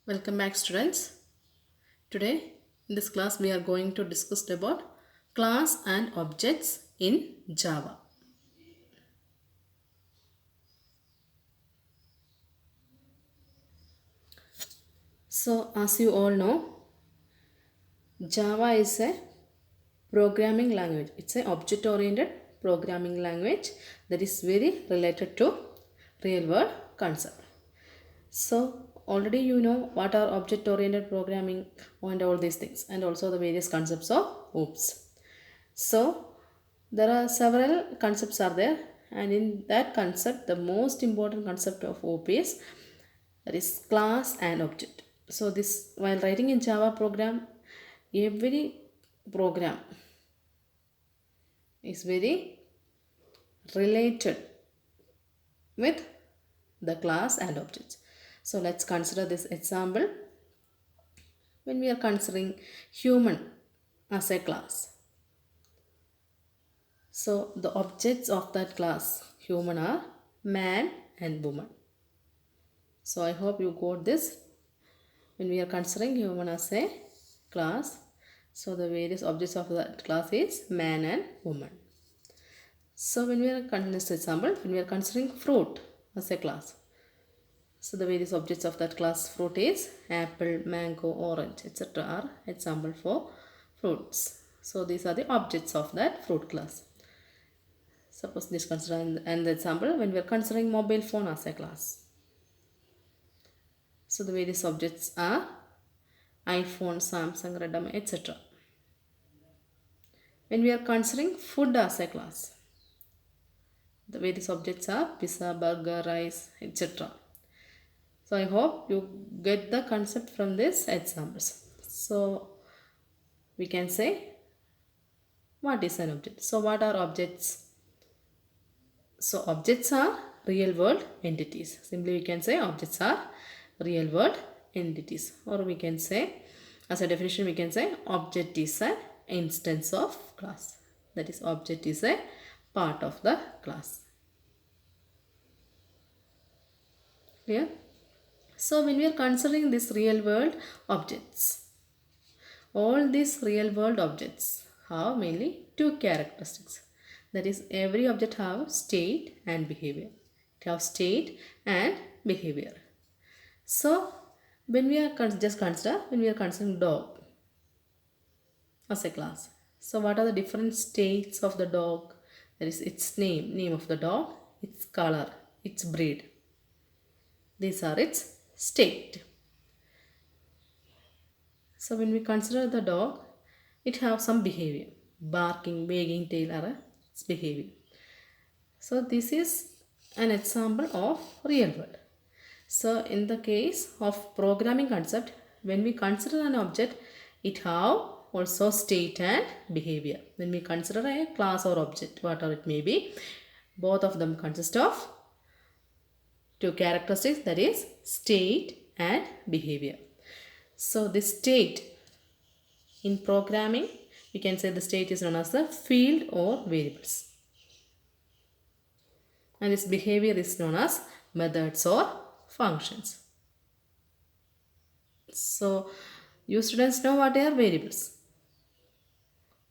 Welcome back, students. Today in this class we are going to discuss about class and objects in Java. So as you all know, Java is a programming language. It's an object oriented programming language that is very related to real world concept. So already you know what are object oriented programming and all these things, and also the various concepts of OOPS. So there are several concepts are there, and in that concept the most important concept of OOP is that is class and object. So this, while writing in Java program, every program is very related with the class and objects. So let's consider this example when we are considering human as a class. So the objects of that class human are man and woman. So I hope you got this. When we are considering human as a class, so the various objects of that class is man and woman. So when we are considering this example, when we are considering fruit as a class, so the various objects of that class fruit is apple, mango, orange, etc. are example for fruits. So these are the objects of that fruit class. Suppose this consider and the example when we are considering mobile phone as a class. So the various objects are iPhone, Samsung, Redmi, etc. When we are considering food as a class, the various objects are pizza, burger, rice, etc. So I hope you get the concept from these examples. So we can say what is an object. So what are objects? So objects are real world entities. Simply we can say objects are real world entities, or we can say as a definition we can say object is an instance of class. That is, object is a part of the class. Clear? So when we are considering this real world objects, all these real world objects have mainly two characteristics. That is, every object have state and behavior. It have state and behavior. So when we are just consider when we are considering dog as a class. So what are the different states of the dog? That is its name of the dog, its color, its breed. These are its state. So when we consider the dog, it have some behavior. Barking, wagging tail are its behavior. So this is an example of real world. So in the case of programming concept, when we consider an object, it have also state and behavior. When we consider a class or object, whatever it may be, both of them consist of two characteristics, that is state and behavior. So the state in programming, we can say the state is known as the field or variables. And its behavior is known as methods or functions. So you students know what are variables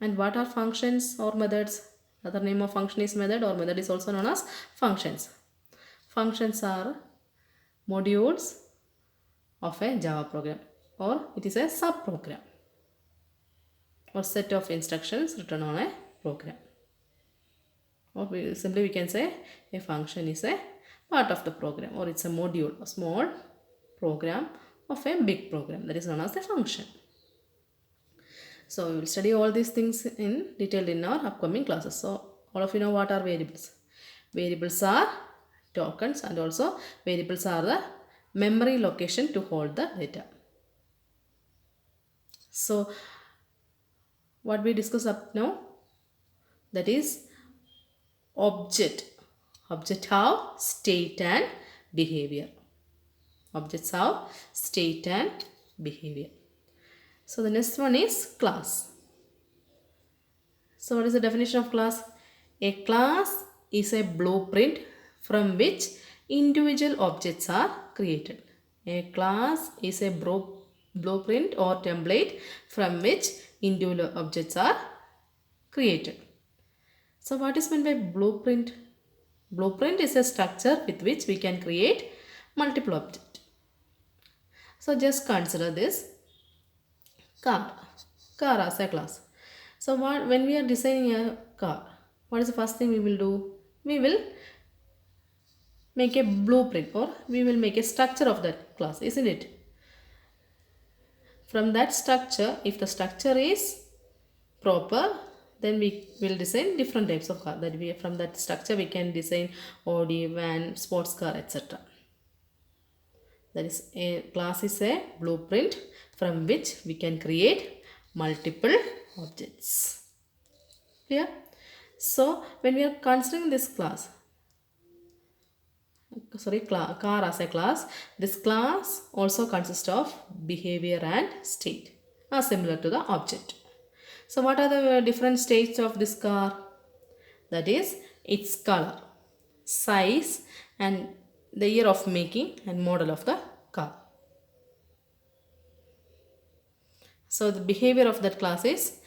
and what are functions or methods. Other name of function is method, or method is also known as functions. Functions are modules of a Java program, or it is a sub-program or set of instructions written on a program. Or simply we can say a function is a part of the program, or it's a module, a small program of a big program, that is known as a function. So we will study all these things in detail in our upcoming classes. So all of you know what are variables. Variables are tokens, and also variables are the memory location to hold the data. So what we discussed up now, that is object. Object have state and behavior. Objects have state and behavior. So the next one is class. So what is the definition of class? A class is a blueprint from which individual objects are created. A class is a blueprint or template from which individual objects are created. So what is meant by blueprint? Blueprint is a structure with which we can create multiple objects. So just consider this car. Car as a class. So when we are designing a car, what is the first thing we will do? We will make a blueprint, or we will make a structure of that class, isn't it? From that structure, if the structure is proper, then we will design different types of car. That we from that structure we can design Audi, van, sports car, etc. That is, a class is a blueprint from which we can create multiple objects. Clear? So when we are considering this class, car as a class, this class also consists of behavior and state, are similar to the object. So what are the different states of this car? That is its color, size, and the year of making and model of the car. So the behavior of that class is,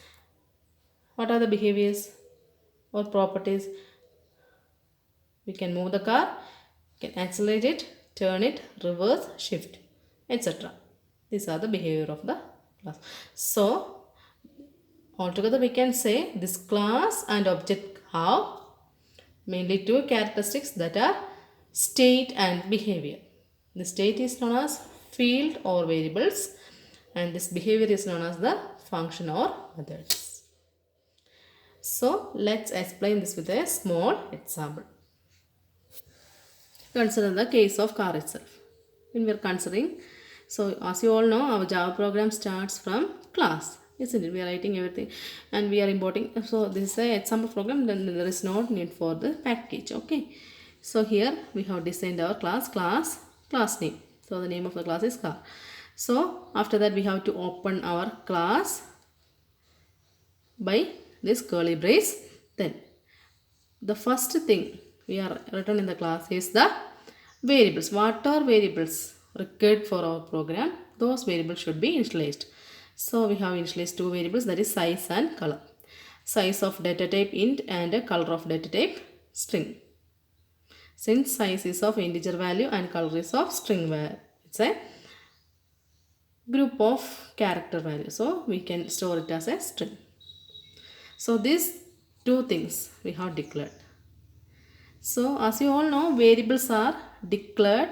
what are the behaviors or properties? We can move the car, we can accelerate it, turn it, reverse, shift, etc. These are the behavior of the class. So altogether we can say this class and object have mainly two characteristics, that are state and behavior. The state is known as field or variables, and this behavior is known as the function or methods. So let's explain this with a small example. Consider the case of car itself. When we are considering, so as you all know, our Java program starts from class, isn't it? We are writing everything and we are importing. So this is a example program, then there is no need for the package. Okay. So here we have designed our class name. So the name of the class is car. So after that we have to open our class by this curly brace. Then the first thing we are written in the class is the variables. What are variables required for our program? Those variables should be initialized. So we have initialized two variables, that is size and color. Size of data type int and color of data type string. Since size is of integer value and color is of string value, it's a group of character value, so we can store it as a string. So these two things we have declared. So as you all know, variables are declared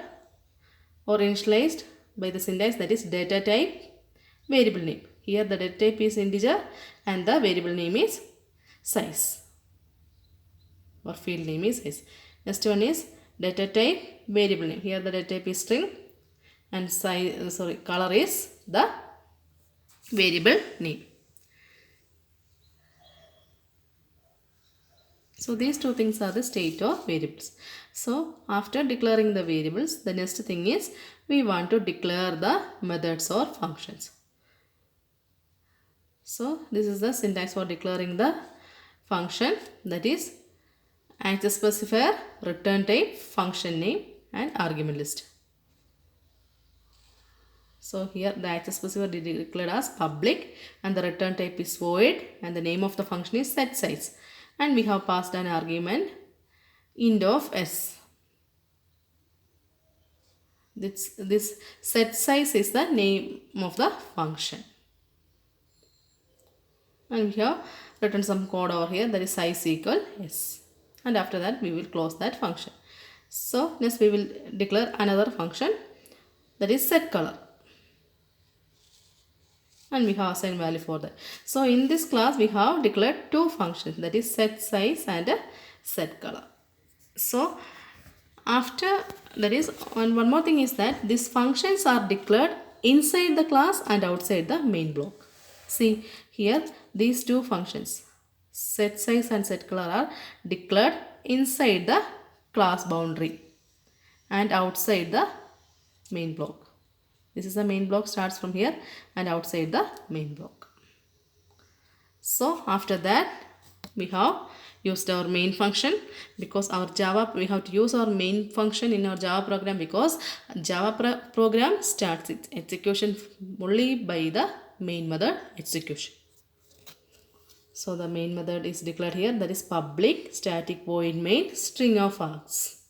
or initialized by the syntax, that is data type, variable name. Here the data type is integer and the variable name is size, or field name is size. Next one is data type, variable name. Here the data type is string and size, color is the variable name. So these two things are the state of variables. So after declaring the variables, the next thing is we want to declare the methods or functions. So this is the syntax for declaring the function, that is access specifier, return type, function name and argument list. So here the access specifier is declared as public and the return type is void and the name of the function is set size, and we have passed an argument int of s. This set size is the name of the function, and we have written some code over here, that is size equal s, and after that we will close that function. So next we will declare another function, that is set color, and we have assigned value for that. So in this class we have declared two functions, that is set size and set color. So after that is, and one more thing is that these functions are declared inside the class and outside the main block. See here, these two functions, set size and set color, are declared inside the class boundary and outside the main block. This is the main block, starts from here and outside the main block. So after that we have used our main function because our Java, we have to use our main function in our Java program because Java program starts its execution only by the main method execution. So the main method is declared here, that is public static void main string of args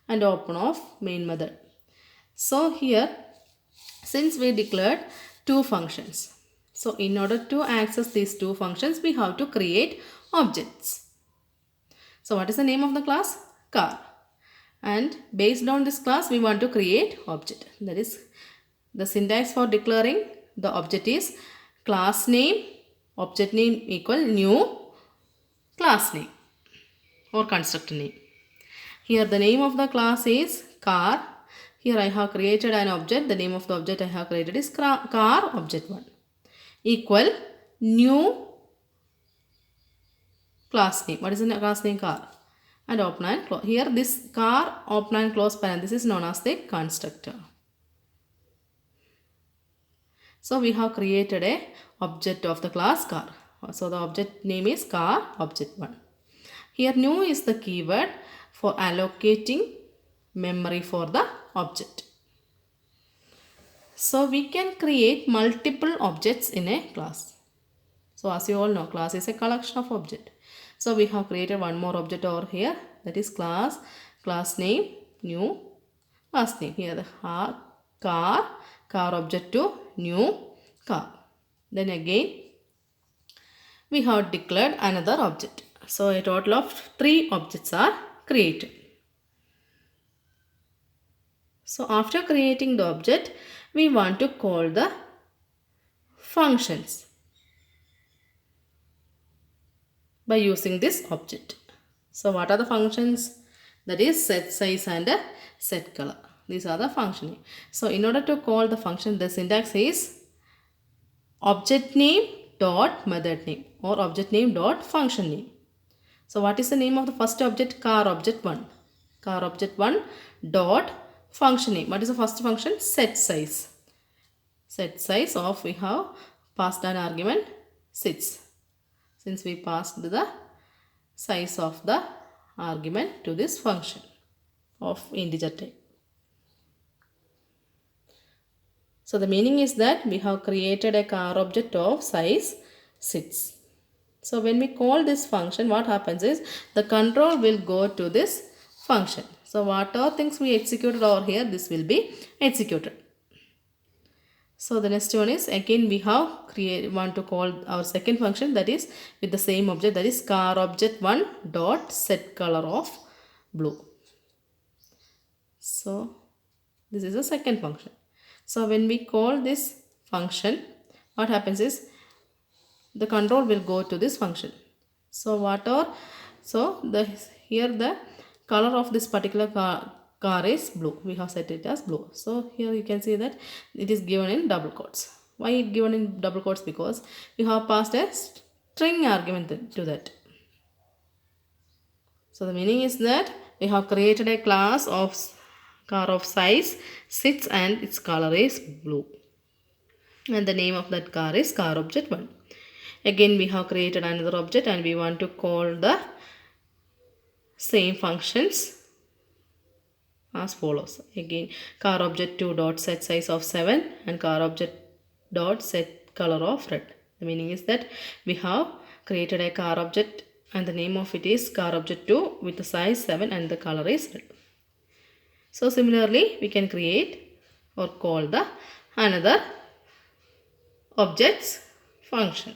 and open of main method. So here, since we declared two functions, so in order to access these two functions, we have to create objects. So what is the name of the class? Car. And based on this class, we want to create object. That is, the syntax for declaring the object is class name, object name equal new class name or constructor name. Here the name of the class is car. Here I have created an object. The name of the object I have created is car object1 equal new class name. What is the class name? Car. And open and close. Here this car open and close parenthesis is known as the constructor. So we have created a object of the class car. So the object name is car object1. Here new is the keyword for allocating memory for the object. So we can create multiple objects in a class. So as you all know, class is a collection of objects. So we have created one more object over here, that is class name, new class name. Here the car object to new car. Then again we have declared another object. So a total of 3 objects are created. So after creating the object, we want to call the functions by using this object. So what are the functions? That is set size and set color. These are the functions. So in order to call the function, the syntax is object name dot method name or object name dot function name. So what is the name of the first object? Car object1. Car object1 dot function name. What is the first function? Set size. Set size of, we have passed an argument 6. Since we passed the size of the argument to this function of integer type. So the meaning is that we have created a car object of size 6. So when we call this function, what happens is the control will go to this function. So what are things we executed over here, this will be executed. So the next one is, again we have want to call our second function, that is with the same object, that is car object1 dot set color of blue. So this is the second function. So when we call this function, what happens is the control will go to this function. So here the color of this particular car is blue. We have set it as blue. So here you can see that it is given in double quotes. Why it given in double quotes? Because we have passed a string argument to that. So the meaning is that we have created a class of car of size 6 and its color is blue. And the name of that car is car object1. Again we have created another object and we want to call the same functions as follows. Again car object2 dot set size of 7 and car object dot set color of red. The meaning is that we have created a car object and the name of it is car object2 with the size 7 and the color is red. So similarly we can create or call the another objects function.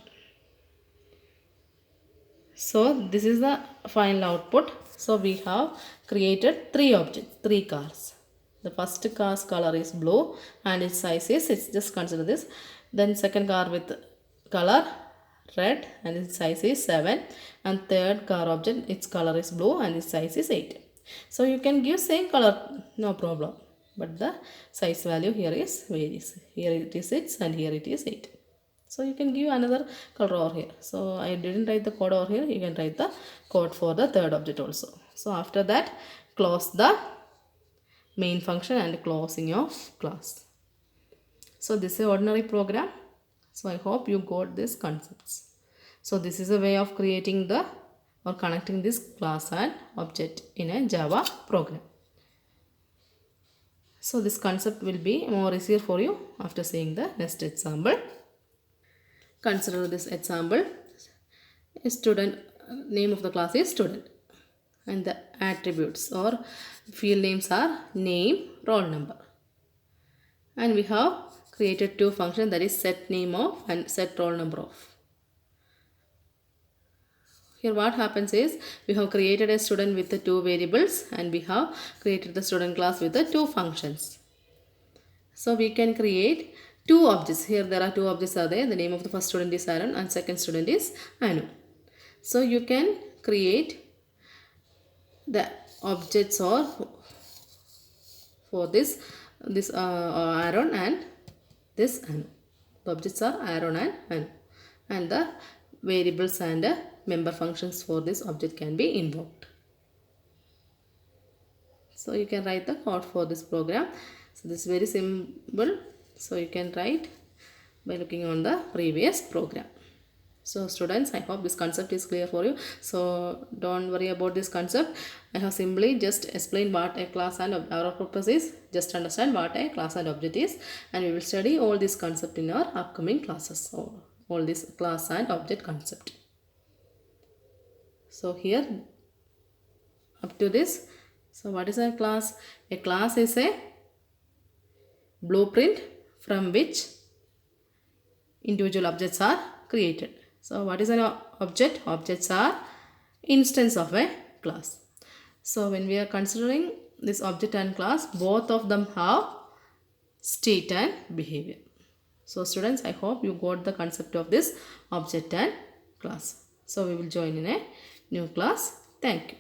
So this is the final output. So we have created 3 objects, 3 cars. The first car's color is blue and its size is 6. Just consider this. Then second car with color red and its size is 7. And third car object, its color is blue and its size is 8. So you can give same color, no problem. But the size value here is varies. Here it is 6 and here it is 8. So you can give another color over here. So I didn't write the code over here. You can write the code for the third object also. So after that, close the main function and closing of class. So this is ordinary program. So I hope you got these concepts. So this is a way of creating the or connecting this class and object in a Java program. So this concept will be more easier for you after seeing the next example. Consider this example. A student, name of the class is student, and the attributes or field names are name, roll number. And we have created two functions, that is set name of and set roll number of. Here what happens is we have created a student with the two variables and we have created the student class with the two functions. So we can create two objects. Here there are two objects are there. The name of the first student is Aaron and second student is Anu. So you can create the objects or for this Aaron and this Anu. The objects are Aaron and Anu, and the variables and member functions for this object can be invoked. So you can write the code for this program. So this is very simple. So you can write by looking on the previous program. So students, I hope this concept is clear for you. So don't worry about this concept. I have simply just explained what a class and our purpose is. Just understand what a class and object is, and we will study all this concept in our upcoming classes. So all this class and object concept. So here up to this. So what is a class? A class is a blueprint from which individual objects are created. So what is an object? Objects are instance of a class. So when we are considering this object and class, both of them have state and behavior. So students, I hope you got the concept of this object and class. So we will join in a new class. Thank you.